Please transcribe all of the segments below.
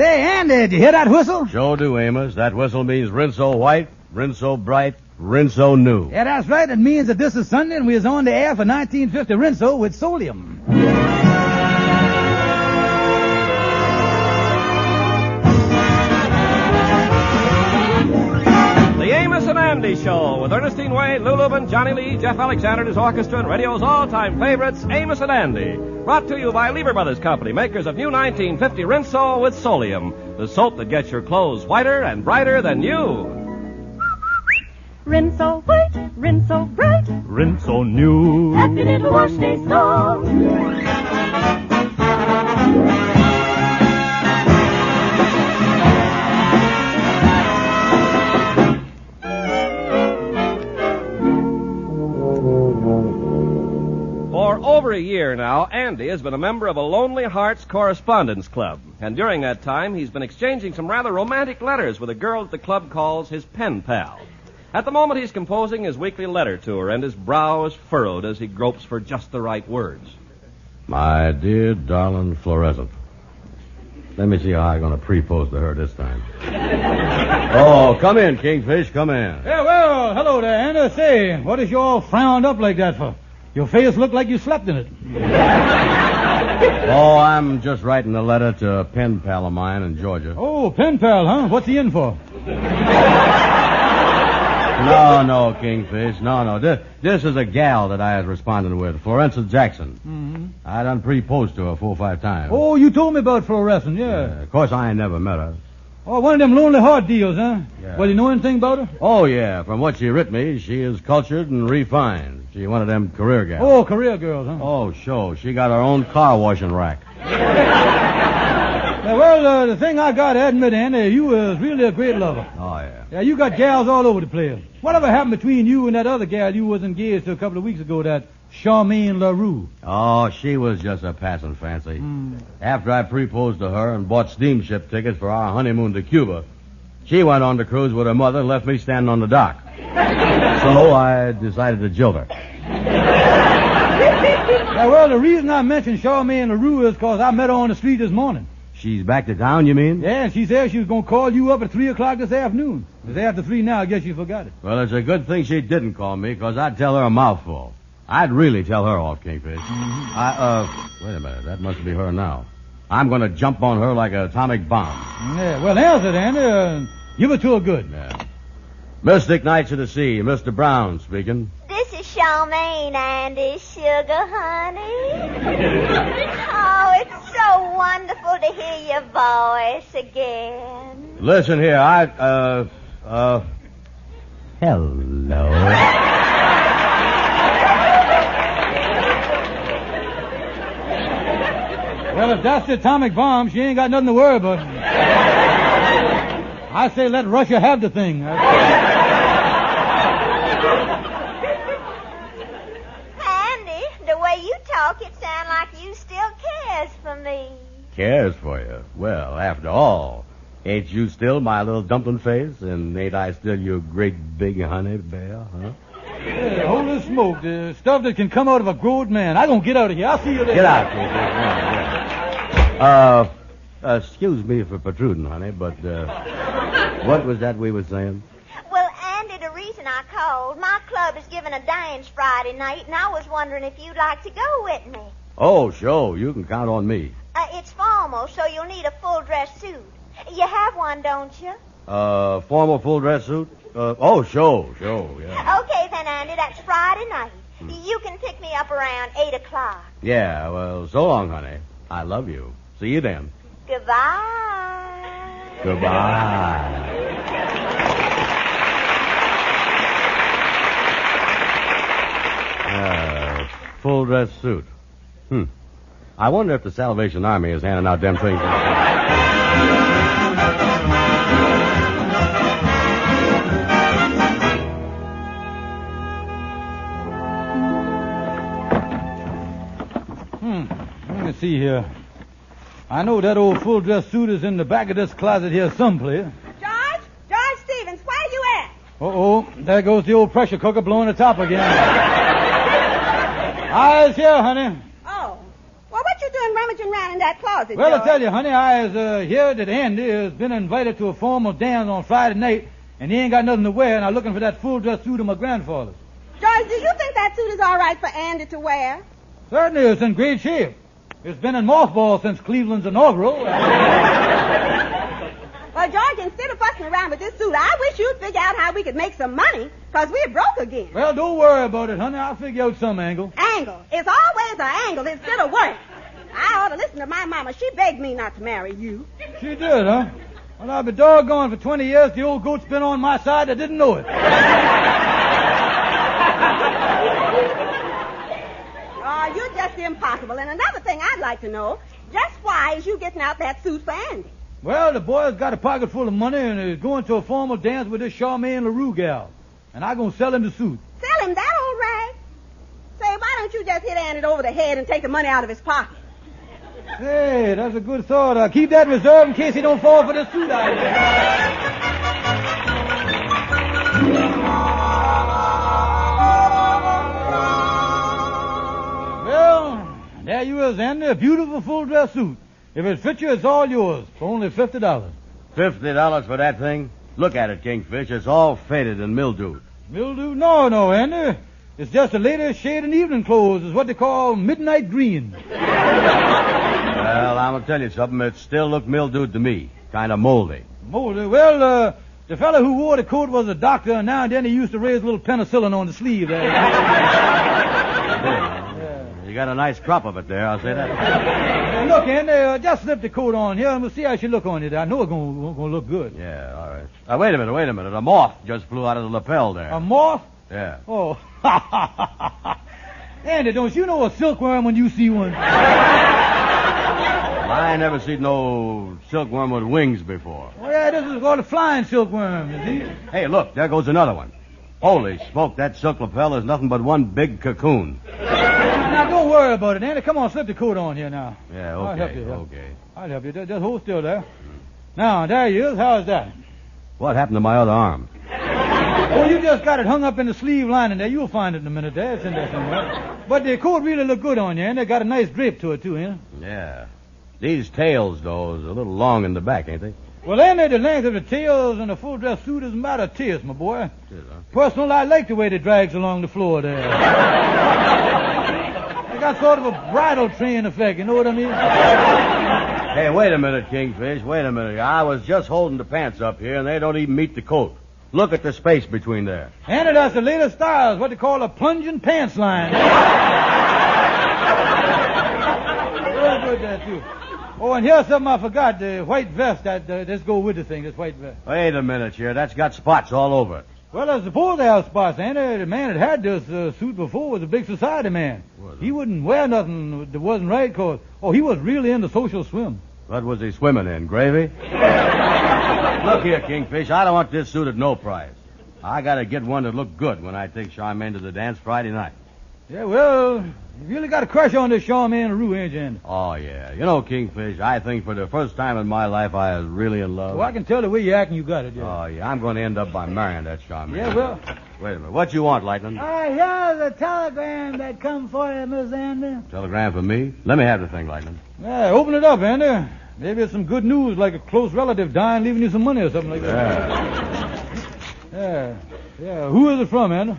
Say, Andy, did you hear that whistle? Sure do, Amos. That whistle means rinso white, rinso bright, rinso new. Yeah, that's right. It means that this is Sunday and we is on the air for 1950 Rinso with Solium. The Amos and Andy Show with Ernestine Wade, Lou Lubin, Johnny Lee, Jeff Alexander and his orchestra, and radio's all-time favorites, Amos and Andy. Brought to you by Lever Brothers Company, makers of new 1950 Rinso with Solium, the soap that gets your clothes whiter and brighter than new. Rinso white, rinso bright, Rinso new. happy little wash day song. For over a year now, Andy has been a member of a Lonely Hearts Correspondence Club. And during that time, he's been exchanging some rather romantic letters with a girl that the club calls his pen pal. At the moment, he's composing his weekly letter to her, and his brow is furrowed as he gropes for just the right words. My dear darling Fluorescent. Let me see how I'm going to pre-pose to her this time. Oh, come in, Kingfish, come in. Yeah, well, hello there, Andy. Say, what is you all frowned up like that for? Your face looked like you slept in it. Oh, I'm just writing a letter to a pen pal of mine in Georgia. Oh, pen pal, huh? What's he in for? No, Kingfish. No. This is a gal that I was responding with, Florence Jackson. Mm-hmm. I done pre-posed to her 4 or 5 times. Oh, you told me about fluorescent, yeah. Of course, I ain't never met her. Oh, one of them lonely heart deals, huh? Yeah. Well, you know anything about her? Oh, yeah. From what she writ me, she is cultured and refined. She one of them career gals. Oh, career girls, huh? Oh, sure. She got her own car washing rack. Yeah, well, the thing I got to admit, Andy, you was really a great lover. Oh, yeah. Yeah, you got gals all over the place. Whatever happened between you and that other gal you was engaged to a couple of weeks ago, that Charmaine LaRue? Oh, she was just a passing fancy. After I proposed to her and bought steamship tickets for our honeymoon to Cuba, she went on the cruise with her mother and left me standing on the dock. So I decided to jilt her. Yeah, well, the reason I mentioned Charmaine LaRue is because I met her on the street this morning. She's back to town, you mean? Yeah, and she said she was going to call you up at 3 o'clock this afternoon. It's after 3 now. I guess you forgot it. Well, it's a good thing she didn't call me, because I'd tell her a mouthful. I'd really tell her off, Kingfish. Wait a minute. That must be her now. I'm going to jump on her like an atomic bomb. Yeah, well, answer it, Andy. Give it to her good. Yeah. Mystic Nights of the Sea, Mr. Brown speaking. This is Charmaine, Andy, sugar honey. Oh, it's so wonderful to hear your voice again. Listen here, hello. Well, if that's the atomic bomb, she ain't got nothing to worry about. I say let Russia have the thing. Andy, the way you talk, it sounds like you still cares for me. Cares for you? Well, after all, ain't you still my little dumpling face? And ain't I still your great big honey bear, huh? Hey, holy smoke, the stuff that can come out of a grown man. I'm going to get out of here. I'll see you later. Get out, Kingfish. Excuse me for protruding, honey, but what was that we were saying? Well, Andy, the reason I called, my club is giving a dance Friday night, and I was wondering if you'd like to go with me. Oh, sure. You can count on me. It's formal, so you'll need a full dress suit. You have one, don't you? Formal full dress suit? Sure, yeah. Okay, then, Andy, that's Friday night. You can pick me up around 8 o'clock. Yeah, well, so long, honey. I love you. See you then. Goodbye. Goodbye. Full dress suit. I wonder if the Salvation Army is handing out them things. Let me see here. I know that old full dress suit is in the back of this closet here someplace. George Stevens, where you at? Uh-oh, there goes the old pressure cooker blowing the top again. Eyes here, honey. Oh. Well, what you doing running rummaging around in that closet, Well, George? I tell you, honey, I was here that Andy has been invited to a formal dance on Friday night, and he ain't got nothing to wear, and I'm looking for that full-dress suit of my grandfather's. George, do you think that suit is all right for Andy to wear? Certainly, it's in great shape. It's been in mothballs since Cleveland's inaugural. Well, George, instead of fussing around with this suit, I wish you'd figure out how we could make some money, because we're broke again. Well, don't worry about it, honey. I'll figure out some angle. Angle. It's always an angle instead of work. I ought to listen to my mama. She begged me not to marry you. She did, huh? Well, I've been doggone for 20 years. The old goat's been on my side. I didn't know it. Oh, you're just impossible. And another thing I'd like to know, just why is you getting out that suit for Andy? Well, the boy's got a pocket full of money and is going to a formal dance with this Charmaine LaRue gal. And I'm going to sell him the suit. Sell him that old rag? Say, why don't you just hit Andy over the head and take the money out of his pocket? Hey, that's a good thought. I'll keep that in reserve in case he don't fall for the suit idea. Well, there you is, Andy. A beautiful full-dress suit. If it fits you, it's all yours for only $50. $50 for that thing? Look at it, Kingfish. It's all faded and mildewed. Mildew? No, Andy. It's just the latest shade in evening clothes. It's what they call midnight green. Well, I'm going to tell you something. It still looked mildewed to me. Kind of moldy. Moldy? Well, the fellow who wore the coat was a doctor, and now and then he used to raise a little penicillin on the sleeve there. You got a nice crop of it there, I'll say that. Look, Andy, just slip the coat on here, and we'll see how she look on you there. I know it's going to look good. Yeah, all right. Wait a minute. A moth just flew out of the lapel there. A moth? Yeah. Oh. Andy, don't you know a silkworm when you see one? I ain't never seen no silkworm with wings before. Oh, yeah, this is called a flying silkworm, you see? Hey, look, there goes another one. Holy smoke, that silk lapel is nothing but one big cocoon. Now, don't worry about it, Andy. Come on, slip the coat on here now. Yeah, I'll help you. okay. I'll help you. Just hold still there. Now, there you is. How's that? What happened to my other arm? Oh, you just got it hung up in the sleeve lining there. You'll find it in a minute there. It's in there somewhere. But the coat really look good on you, and they got a nice drape to it, too, eh? Yeah. These tails, though, is a little long in the back, ain't they? Well, Andy, the length of the tails in a full-dress suit isn't about a taste, my boy. It is, huh? Personally, I like the way they drags along the floor there. They got sort of a bridle train effect, you know what I mean? Hey, wait a minute, Kingfish. Wait a minute. I was just holding the pants up here, and they don't even meet the coat. Look at the space between there. Andy, that's the latest style. It's what they call a plunging pants line. Very good there, too. Oh, and here's something I forgot. The white vest. Let's go with the thing, this white vest. Wait a minute here. That's got spots all over it. Well, I suppose they have spots, Andy. The man that had this suit before was a big society man. He wouldn't wear nothing that wasn't right, because, he was really into social swim. What was he swimming in, gravy? Look here, Kingfish. I don't want this suit at no price. I got to get one that look good when I take Charmaine to the dance Friday night. Yeah, well, you really got a crush on this Charmaine LaRue, ain't you, Andy? Oh, yeah. You know, Kingfish, I think for the first time in my life I was really in love. Well, I can tell the way you acting you got it, yeah. Oh, yeah. I'm going to end up by marrying that Charmaine. Yeah, well... Wait a minute. What you want, Lightning? Here's a telegram that come for you, Miss Andy. Telegram for me? Let me have the thing, Lightning. Yeah, open it up, Andy. Maybe it's some good news, like a close relative dying, leaving you some money or something like that. Yeah. Who is it from, Andy?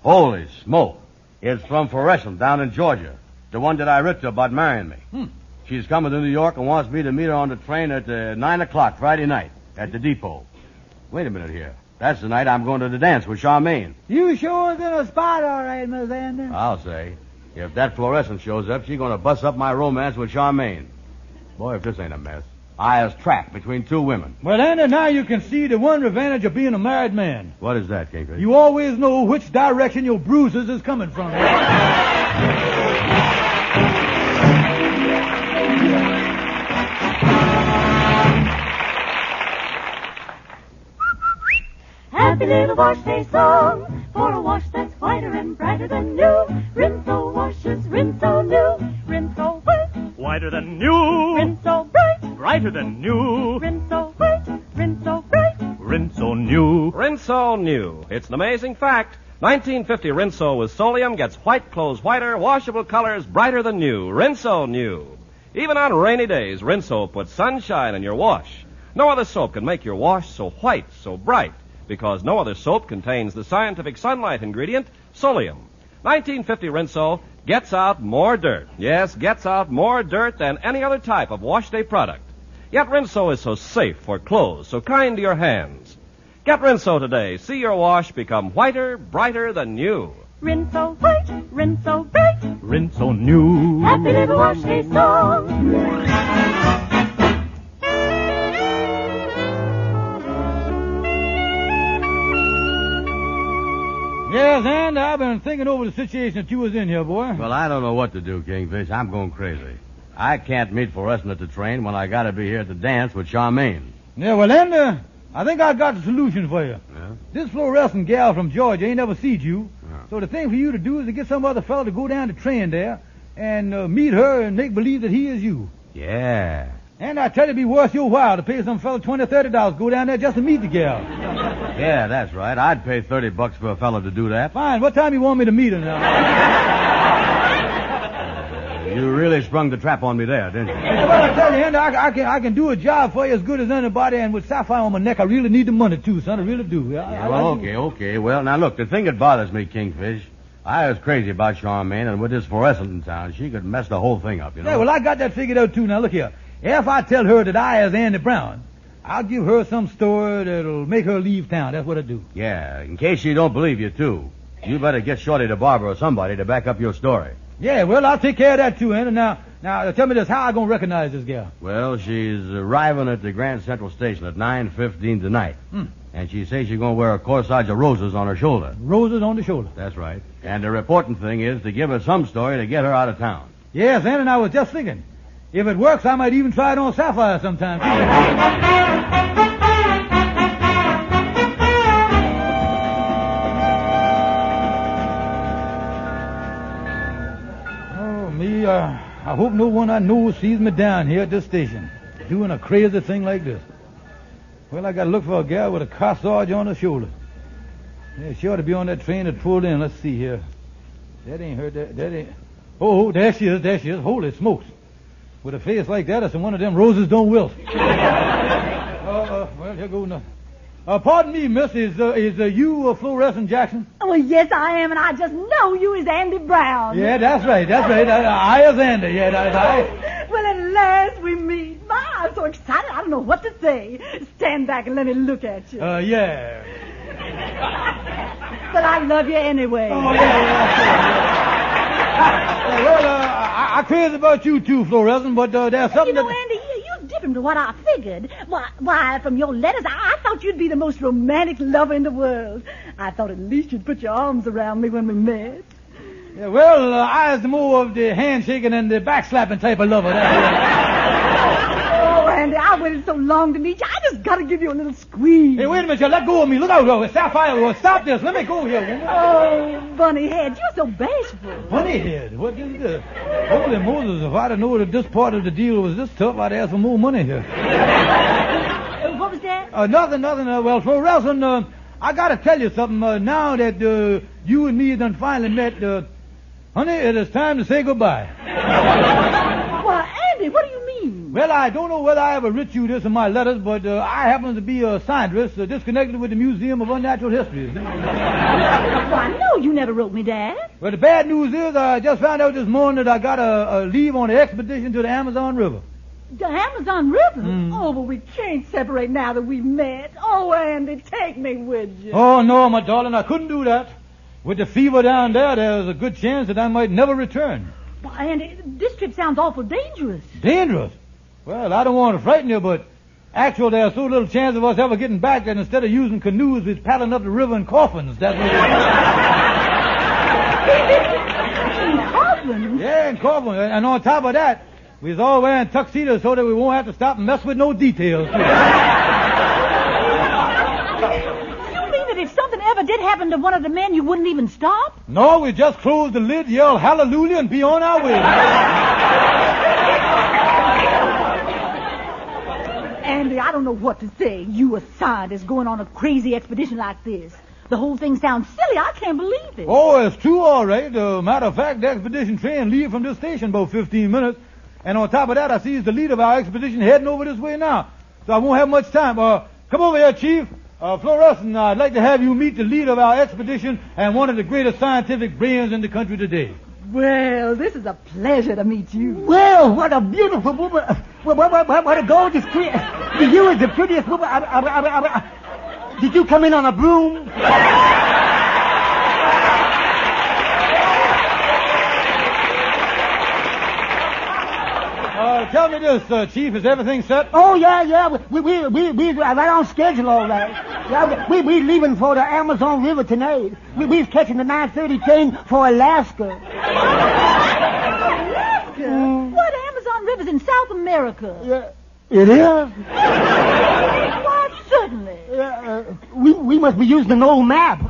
Holy smoke. It's from Freeman down in Georgia. The one that I wrote to about marrying me. She's coming to New York and wants me to meet her on the train at 9 o'clock Friday night at the depot. Wait a minute here. That's the night I'm going to the dance with Charmaine. You sure is in a spot, all right, Miss Andy. I'll say. If that fluorescent shows up, she's going to bust up my romance with Charmaine. Boy, if this ain't a mess. I was trapped between two women. Well, Andy, now you can see the one advantage of being a married man. What is that, Kingfish? You always know which direction your bruises is coming from. Happy little wash day song for a wash that's whiter and brighter than new. Rinso washes, Rinso new, Rinso white, Whiter than new. Rinso bright, Brighter than new. Rinso white, Rinso bright. Rinso new. Rinso new. It's an amazing fact. 1950 Rinso with Solium gets white clothes whiter, washable colors brighter than new. Rinso new. Even on rainy days, Rinso puts sunshine in your wash. No other soap can make your wash so white, so bright, because no other soap contains the scientific sunlight ingredient, solium. 1950 Rinso gets out more dirt. Yes, gets out more dirt than any other type of wash day product. Yet Rinso is so safe for clothes, so kind to your hands. Get Rinso today. See your wash become whiter, brighter than new. Rinso white, Rinso bright, Rinso new. happy little wash day song. Yes, and I've been thinking over the situation that you was in here, boy. Well, I don't know what to do, Kingfish. I'm going crazy. I can't meet fluorescent at the train when I got to be here at the dance with Charmaine. Yeah, well, then, I think I got the solution for you. Yeah? This fluorescent gal from Georgia ain't never seen you. Yeah. So the thing for you to do is to get some other fellow to go down the train there and meet her and make believe that he is you. Yeah. And I tell you, it'd be worth your while to pay some fellow $20, $30, go down there just to meet the gal. Yeah, that's right. I'd pay $30 for a fellow to do that. Fine. What time you want me to meet her now? You really sprung the trap on me there, didn't you? Well, I tell you, Andy, I can do a job for you as good as anybody, and with sapphire on my neck, I really need the money, too, son. I really do. Okay. Well, now, look, the thing that bothers me, Kingfish, I was crazy about Charmaine, and with this fluorescent in town, she could mess the whole thing up, you know? Yeah, well, I got that figured out, too. Now, look here. If I tell her that I is Andy Brown, I'll give her some story that'll make her leave town. That's what I do. Yeah, in case she don't believe you, too. You better get Shorty to Barbara or somebody to back up your story. Yeah, well, I'll take care of that, too, Andy. Now, tell me this. How I gonna recognize this gal? Well, she's arriving at the Grand Central Station at 9:15 tonight. And she says she's going to wear a corsage of roses on her shoulder. Roses on the shoulder. That's right. And the important thing is to give her some story to get her out of town. Yes, Andy, and I was just thinking. If it works, I might even try it on Sapphire sometime. Oh, me, I hope no one I know sees me down here at this station, doing a crazy thing like this. Well, I gotta look for a gal with a corsage on her shoulder. Yeah, she ought to be on that train that pulled in. Let's see here. That ain't her. That ain't... Oh, there she is. Holy smokes. With a face like that, it's one of them roses don't wilt. Well, here goes nothing. Pardon me, miss, is you Fluorescent Jackson? Oh, yes, I am, and I just know you is Andy Brown. Yeah, that's right. I is Andy. Yeah, that's right. Well, at last we meet. My, I'm so excited, I don't know what to say. Stand back and let me look at you. Yeah. But I love you anyway. Oh, yeah. I crazy about you too, Fluorescent, but there's something Andy, you're different from what I figured. Why, from your letters, I thought you'd be the most romantic lover in the world. I thought at least you'd put your arms around me when we met. Yeah, well, I was more of the handshaking and the backslapping type of lover. Oh, Andy, I waited so long to meet you. I just got to give you a little squeeze. Hey, wait a minute, you let go of me. Look out, Sapphire. Stop this. Let me go here, woman. Oh, bunny head, you're so bashful. Bunny head? What is this? Holy Moses, if I'd have known that this part of the deal was this tough, I'd ask for more money here. What was that? Nothing. Well, Fluorescent, I got to tell you something. Now that you and me done finally met, honey, it is time to say goodbye. Well, Andy, what do you mean? Well, I don't know whether I ever writ you this in my letters, but I happen to be a scientist disconnected with the Museum of Unnatural History. Well, I know you never wrote me that. Well, the bad news is I just found out this morning that I got a leave on the expedition to the Amazon River. The Amazon River? Oh, but we can't separate now that we've met. Oh, Andy, take me with you. Oh, no, my darling, I couldn't do that. With the fever down there's a good chance that I might never return. Well, Andy, this trip sounds awful dangerous. Dangerous? Well, I don't want to frighten you, but actually there's so little chance of us ever getting back that instead of using canoes, we're paddling up the river in coffins. That's what In coffins? Yeah, in coffins. And on top of that, we're all wearing tuxedos so that we won't have to stop and mess with no details. You mean that if something ever did happen to one of the men, you wouldn't even stop? No, we just close the lid, yell hallelujah, and be on our way. Andy, I don't know what to say. You, a scientist, going on a crazy expedition like this. The whole thing sounds silly. I can't believe it. Oh, it's true, all right. Matter of fact, the expedition train leave from this station about 15 minutes. And on top of that, I see he's the leader of our expedition heading over this way now. So I won't have much time. Come over here, Chief. Fluorescent, I'd like to have you meet the leader of our expedition and one of the greatest scientific brains in the country today. Well, this is a pleasure to meet you. Well, what a beautiful woman. What a gorgeous creature. You is the prettiest woman. Did you come in on a broom? Tell me this, Chief, is everything set? Oh, yeah. We right on schedule, all right. Yeah, we leaving for the Amazon River tonight. We's catching the 9:30 train for Alaska. Alaska? What Amazon River's in South America? Yeah, it is. Why, certainly. We must be using an old map.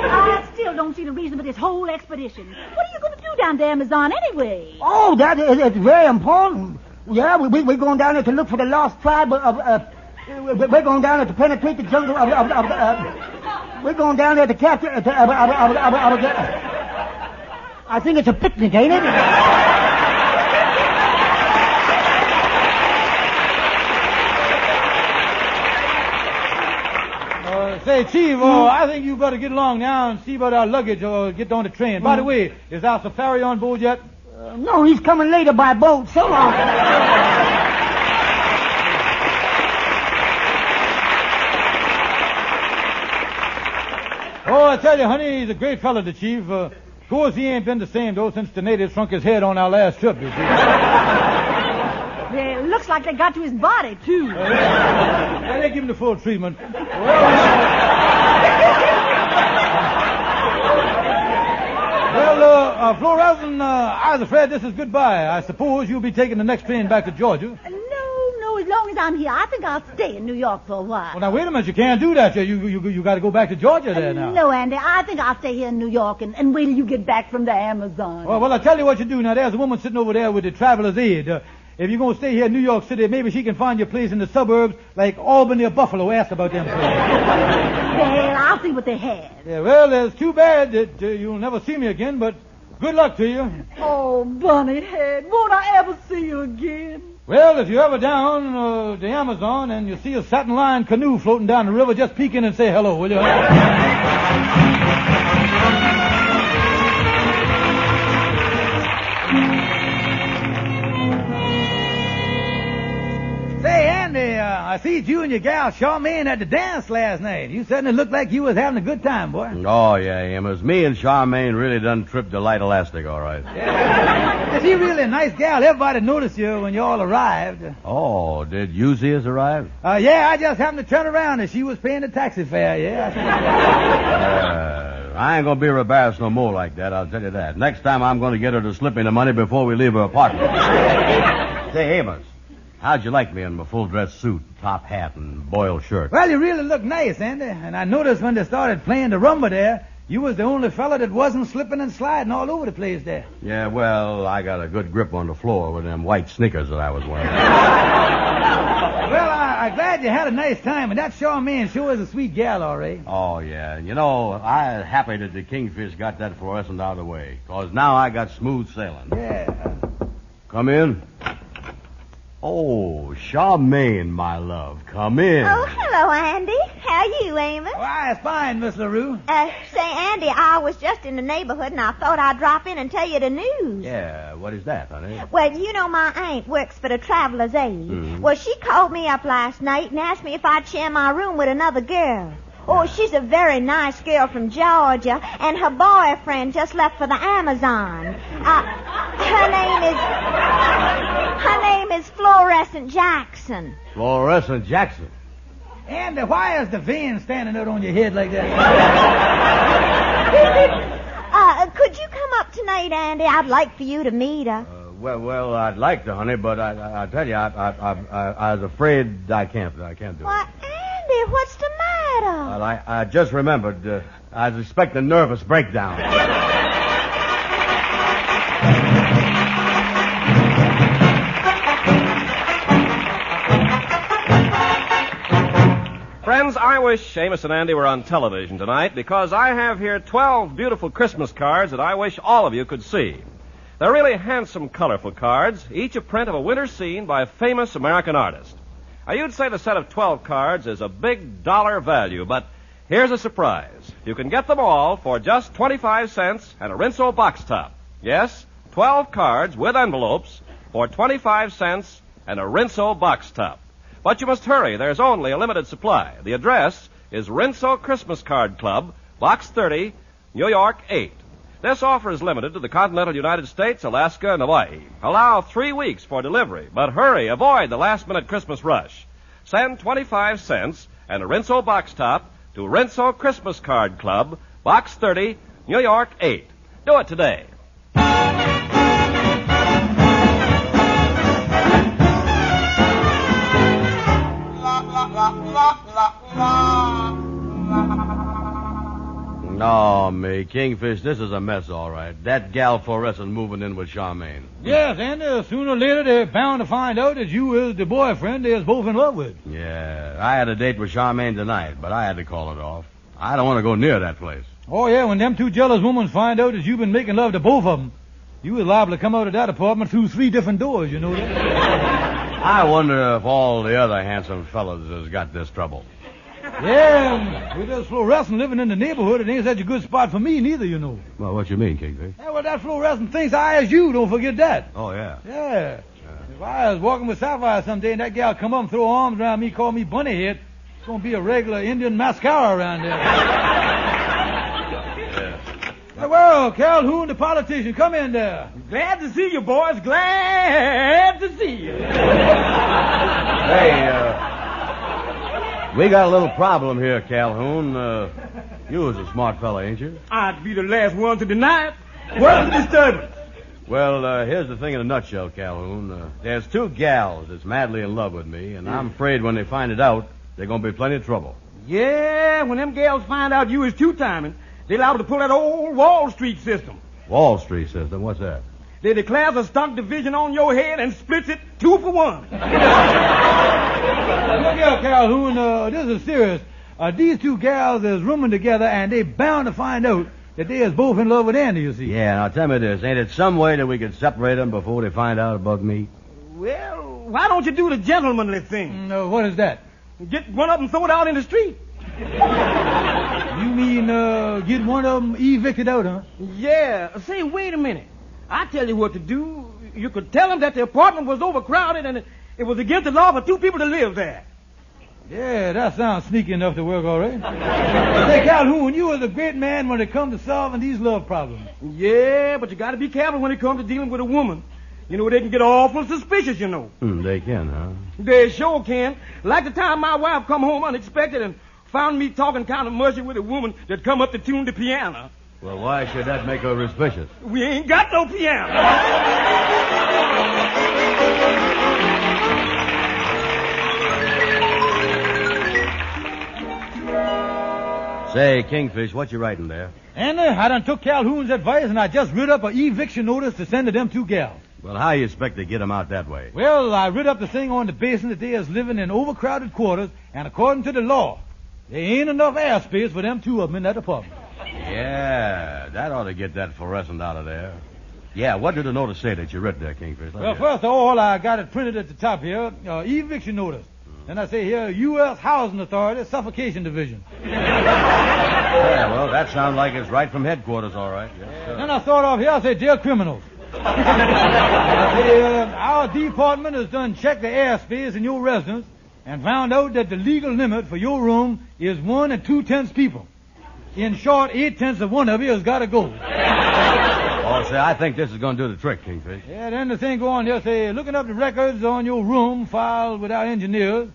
I still don't see the reason for this whole expedition. What are you going to do down the Amazon anyway? Oh, that is very important. Yeah, we're going down there to look for the lost tribe we're going down there to penetrate the jungle we're going down there to capture I think it's a picnic, ain't it? Say, Chief, I think you better get along now and see about our luggage or get on the train. By the way, is our safari on board yet? No, he's coming later by boat. So long. Oh, I tell you, honey, he's a great fellow, the Chief. Of course, he ain't been the same, though, since the natives shrunk his head on our last trip, you see. Yeah, it looks like they got to his body, too. Yeah, they give him the full treatment. Well, Fluorescent, I was afraid this is goodbye. I suppose you'll be taking the next train back to Georgia. No, as long as I'm here, I think I'll stay in New York for a while. Well, now, wait a minute. You can't do that. You got to go back to Georgia there now. No, Andy, I think I'll stay here in New York and wait till you get back from the Amazon. Well, I'll tell you what you do. Now, there's a woman sitting over there with the traveler's aid. If you're going to stay here in New York City, maybe she can find you a place in the suburbs like Albany or Buffalo. Ask about them places. Well, I'll see what they have. Yeah, well, it's too bad that you'll never see me again, but good luck to you. Oh, Bunnyhead, won't I ever see you again? Well, if you're ever down the Amazon and you see a satin line canoe floating down the river, just peek in and say hello, will you? Say, Andy, I see you and your gal Charmaine at the dance last night. You certainly looked like you was having a good time, boy. Oh, yeah, Amos. Me and Charmaine really done tripped the light elastic, all right. Yeah. She really a nice gal. Everybody noticed you when you all arrived. Oh, did you see us arrive? Yeah, I just happened to turn around and she was paying the taxi fare, yeah. I ain't gonna be embarrassed no more like that, I'll tell you that. Next time I'm gonna get her to slip me the money before we leave her apartment. Say, Amos, how'd you like me in my full-dress suit, top hat, and boiled shirt? Well, you really look nice, Andy. And I noticed when they started playing the rumba there, you was the only fella that wasn't slipping and sliding all over the place there. Yeah, well, I got a good grip on the floor with them white sneakers that I was wearing. Well, I'm glad you had a nice time, and that Charmaine sure is a sweet gal, all right. Oh, yeah. You know, I'm happy that the Kingfish got that fluorescent out of the way, because now I got smooth sailing. Yeah. Come in. Oh, Charmaine, my love, come in. Oh, hello, Andy. How you, Amos? Why, it's fine, Miss LaRue. Say, Andy, I was just in the neighborhood, and I thought I'd drop in and tell you the news. Yeah, what is that, honey? Well, you know my aunt works for the Traveler's Aid. Mm-hmm. Well, she called me up last night and asked me if I'd share my room with another girl. Oh, she's a very nice girl from Georgia, and her boyfriend just left for the Amazon. Her name is Fluorescent Jackson. Fluorescent Jackson? Andy, why is the vein standing out on your head like that? Could you come up tonight, Andy? I'd like for you to meet her. Well, I'd like to, honey, but I tell you, I was afraid I can't do it. Why, Andy, what's the matter? Well, I just remembered, I was expecting a nervous breakdown. Friends, I wish Amos and Andy were on television tonight because I have here 12 beautiful Christmas cards that I wish all of you could see. They're really handsome, colorful cards, each a print of a winter scene by a famous American artist. Now, you'd say the set of 12 cards is a big dollar value, but here's a surprise. You can get them all for just 25 cents and a Rinso box top. Yes, 12 cards with envelopes for 25 cents and a Rinso box top. But you must hurry. There's only a limited supply. The address is Rinso Christmas Card Club, Box 30, New York 8. This offer is limited to the continental United States, Alaska, and Hawaii. Allow 3 weeks for delivery, but hurry. Avoid the last-minute Christmas rush. Send 25 cents and a Rinso box top to Rinso Christmas Card Club, Box 30, New York 8. Do it today. No, me, Kingfish, this is a mess, all right. That gal fluorescent moving in with Charmaine. Yes, and sooner or later they're bound to find out that you is the boyfriend they're both in love with. Yeah, I had a date with Charmaine tonight, but I had to call it off. I don't want to go near that place. Oh, yeah, when them two jealous women find out that you've been making love to both of them, you was liable to come out of that apartment through 3 different doors, you know that? I wonder if all the other handsome fellas has got this trouble. Yeah, with this fluorescent living in the neighborhood, it ain't such a good spot for me neither, you know. Well, what you mean, Kingfish? Yeah, well, that fluorescent thinks I is you, don't forget that. Oh, yeah. Yeah. If I was walking with Sapphire someday and that gal come up and throw her arms around me, call me Bunnyhead, it's gonna be a regular Indian mascara around there. Yeah. Well, Calhoun, the politician, come in there. Glad to see you, boys. Glad to see you. Hey, we got a little problem here, Calhoun. You was a smart fella, ain't you? I'd be the last one to deny it. What's the disturbance? Well, here's the thing in a nutshell, Calhoun. There's 2 gals that's madly in love with me, and I'm afraid when they find it out, they're going to be plenty of trouble. Yeah, when them gals find out you is two-timing, they're liable to pull that old Wall Street system. Wall Street system? What's that? They declares a stock division on your head and splits it 2 for 1. Look here, Calhoun, this is serious. These 2 gals is rooming together, and they bound to find out that they is both in love with Andy, you see. Yeah, now tell me this. Ain't it some way that we could separate them before they find out about me? Well, why don't you do the gentlemanly thing? What is that? Get one of them thrown out in the street. You mean, get one of them evicted out, huh? Yeah. Say, wait a minute. I tell you what to do. You could tell them that the apartment was overcrowded and it was against the law for 2 people to live there. Yeah, that sounds sneaky enough to work all right. Say, Calhoun, you was a great man when it comes to solving these love problems. Yeah, but you got to be careful when it comes to dealing with a woman. You know, they can get awful suspicious, you know. They can, huh? They sure can. Like the time my wife come home unexpected and found me talking kind of mushy with a woman that come up to tune the piano. Well, why should that make her suspicious? We ain't got no piano. Say, Kingfish, what you writing there? And I done took Calhoun's advice, and I just writ up an eviction notice to send to them 2 gals. Well, how you expect to get them out that way? Well, I writ up the thing on the basis that they is living in overcrowded quarters, and according to the law, there ain't enough airspace for them 2 of them in that apartment. Yeah, that ought to get that fluorescent out of there. Yeah, what did the notice say that you writ there, Kingfish? Well, first of all, I got it printed at the top here, eviction notice. Then I say here, U.S. Housing Authority, Suffocation Division. Yeah, well, that sounds like it's right from headquarters, all right. Yes, sir. Then I start off here, I say jail criminals. I say, our department has done checked the airspace in your residence and found out that the legal limit for your room is 1 2/10 people. In short, 8/10 of one of you has got to go. Oh, say, I think this is going to do the trick, Kingfish. Yeah, then the thing go on here, say, looking up the records on your room filed with our engineers,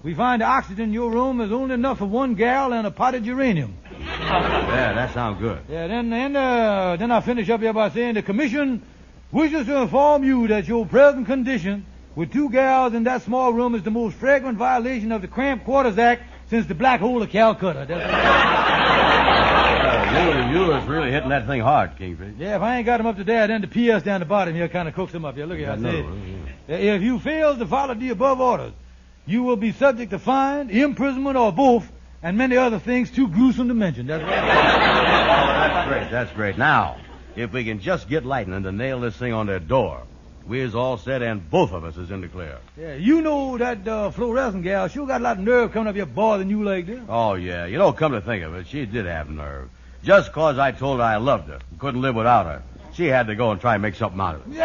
we find the oxygen in your room is only enough for 1 gal and a pot of uranium. Yeah, that sounds good. Yeah, then I finish up here by saying the commission wishes to inform you that your present condition with 2 gals in that small room is the most flagrant violation of the Cramped Quarters Act since the Black Hole of Calcutta. You was really hitting that thing hard, Kingfish. Yeah, if I ain't got him up to there, then the P.S. down the bottom here kind of cooks him up here. Look here, I say, if you fail to follow the above orders, you will be subject to fine, imprisonment, or both, and many other things too gruesome to mention. That's right. That's great. Now, If we can just get lightning to nail this thing on their door, we is all set and both of us is in the clear. Yeah, you know that fluorescent gal sure got a lot of nerve coming up here bothering you like this. Oh, yeah. You know, come to think of it, she did have nerve. Just 'cause I told her I loved her, couldn't live without her, she had to go and try and make something out of it.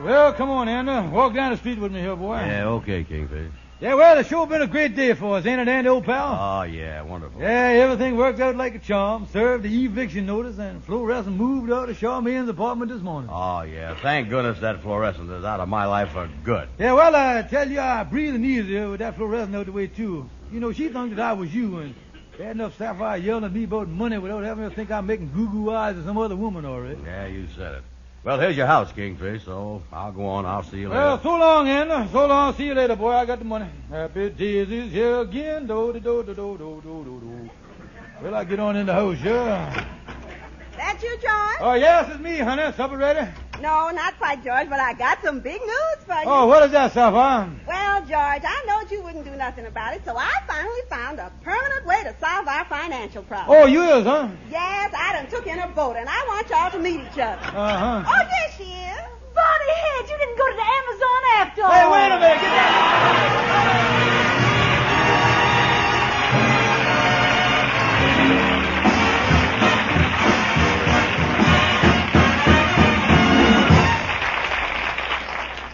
Well, come on, Andrew. Walk down the street with me here, boy. Yeah, okay, Kingfish. Yeah, well, it's sure been a great day for us, ain't it, Andy, old pal? Oh, yeah, wonderful. Yeah, everything worked out like a charm. Served the eviction notice, and fluorescent moved out of Charmaine's apartment this morning. Oh, yeah. Thank goodness that fluorescent is out of my life for good. Yeah, well, I tell you, I'm breathing easier with that fluorescent out the way, too. You know, she thought that I was you, and bad enough Sapphire yelling at me about money without having her think I'm making goo-goo eyes at some other woman already. Yeah, you said it. Well, here's your house, Kingfish, so I'll go on. I'll see you later. Well, so long, Anna. So long. See you later, boy. I got the money. Happy days is here again. Do-do-do-do-do-do-do-do. Well, I get on in the house, sure. That you, George? Oh, yes, it's me, honey. Supper ready? No, not quite, George, but I got some big news for you. Oh, what is that, Sapphire? Well, George, I knowed you wouldn't do nothing about it, so I finally found a permanent way to solve our financial problem. Oh, you is, huh? Yes, I done took in a boat, and I want y'all to meet each other. Uh-huh. Oh, there she is. Bonnie Head, you didn't go to the Amazon after all. Hey, wait a minute. Get that.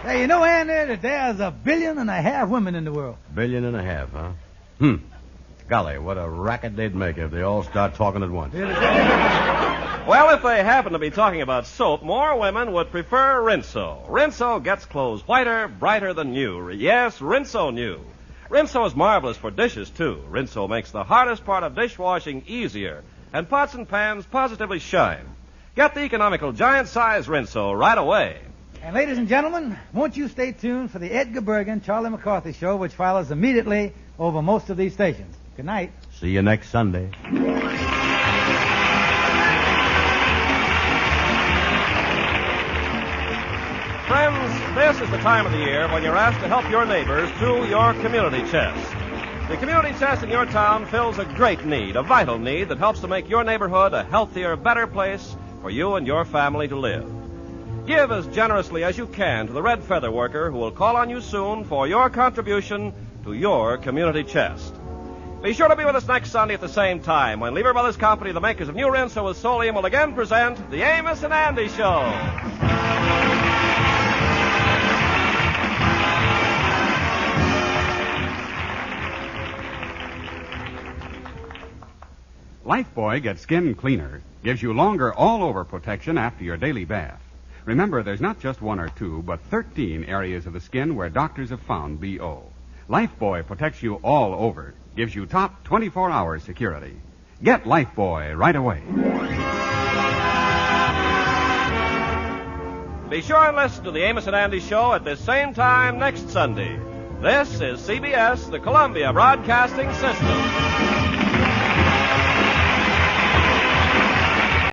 Hey, you know, Andy, that there's 1.5 billion women in the world. 1.5 billion, huh? Golly, what a racket they'd make if they all start talking at once. Well, if they happen to be talking about soap, more women would prefer Rinso. Rinso gets clothes whiter, brighter than new. Yes, Rinso new. Rinso is marvelous for dishes, too. Rinso makes the hardest part of dishwashing easier, and pots and pans positively shine. Get the economical giant-size Rinso right away. And ladies and gentlemen, won't you stay tuned for the Edgar Bergen, Charlie McCarthy show, which follows immediately over most of these stations. Good night. See you next Sunday. Friends, this is the time of the year when you're asked to help your neighbors through your community chest. The community chest in your town fills a great need, a vital need that helps to make your neighborhood a healthier, better place for you and your family to live. Give as generously as you can to the Red Feather Worker, who will call on you soon for your contribution to your community chest. Be sure to be with us next Sunday at the same time when Lever Brothers Company, the makers of New Rinso with Solium, will again present the Amos and Andy Show. Lifebuoy gets skin cleaner, gives you longer all-over protection after your daily bath. Remember, there's not just 1 or 2, but 13 areas of the skin where doctors have found BO. Lifebuoy protects you all over, gives you top 24-hour security. Get Lifebuoy right away. Be sure and listen to the Amos and Andy Show at this same time next Sunday. This is CBS, the Columbia Broadcasting System.